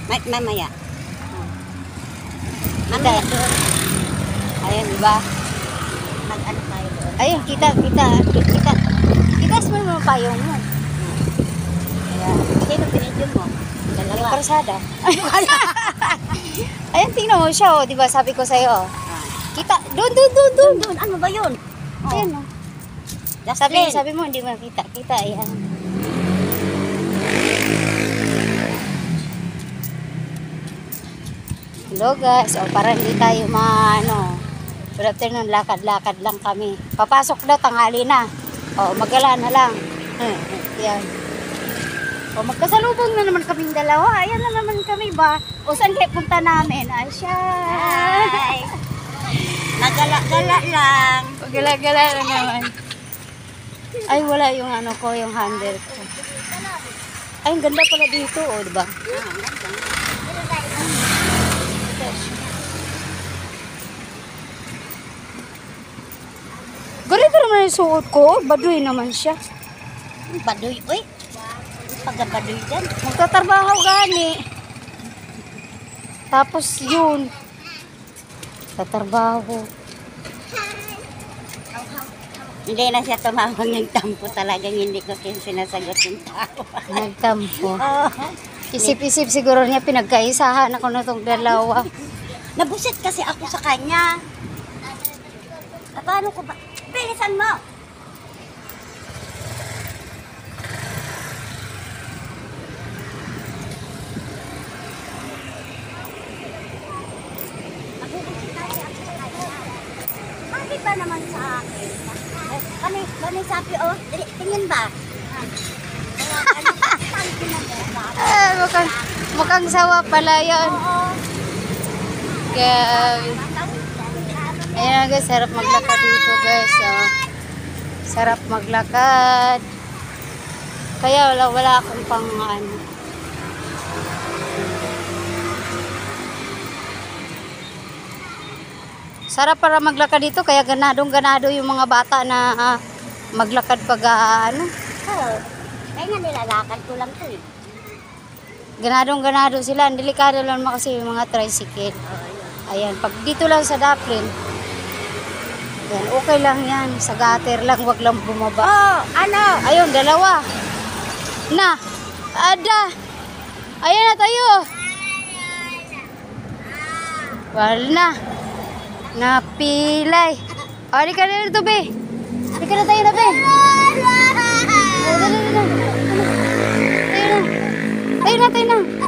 Mamaya. Mamaya doon. Ayan, diba? Mag-ano tayo doon. Ayun, kita. Kitas mo naman payong mo. Ayan. Sino pinidyo mo? Yung Dalawa. karsada. Ayan, tingnan mo siya, oh. Diba, sabi ko sa'yo, oh. Kita, doon. Doon. Ano ba yun? Ayan, oh. Sabi mo, hindi mo nakita. Kita, ayan. Hello guys, o para hindi tayo good afternoon, lakad-lakad lang kami. Papasok daw, tanghali na. O, magala na lang. Yan. O, magkasalubong na naman kaming dalawa. Ayan na naman kami ba? O, saan kayo punta namin? Ay, siya. Hi. Nagala-gala lang. Magala-gala na naman. Ay, wala yung yung handle ko. Ay, ang ganda pala dito, o, diba? Ganito naman yung suot ko. Baduy naman siya. Baduy. Uy. Pagka-baduy dyan. Magtatrabaho gani. Tapos yun. Tatrabaho. Hindi na siya tumawag ng tampo. Talagang hindi ko sinasagot yung tao. Nagtampo. Oh. Isip-isip siguro niya pinagkaisahan ako na itong dalawa. Nabusit kasi ako sa kanya. Paano ko ba? Bilisan mo! Bakit ba naman sa akin? Kani sabi, oh, tingin ba? Mukhang sawa pala yun. Oo. Grabe. Ayan guys, sarap maglakad dito guys. Oh. Sarap maglakad. Kaya wala akong pang Sarap para maglakad dito, kaya ganado yung mga bata na maglakad pag Oo. Kaya nga nilalakad ko lang to eh. Ganado sila. Delikado lang naman kasi yung mga tricycle. Ayan, pag dito lang sa Daplin, yan, okay lang yan. Sa gutter lang, wag lang bumaba. Oh, ano? Ayun, dalawa. Na, ada. Ayan na tayo. Wala na. Napilay. O, di ka na dito, be. Di ka na tayo na, be. Tayo na.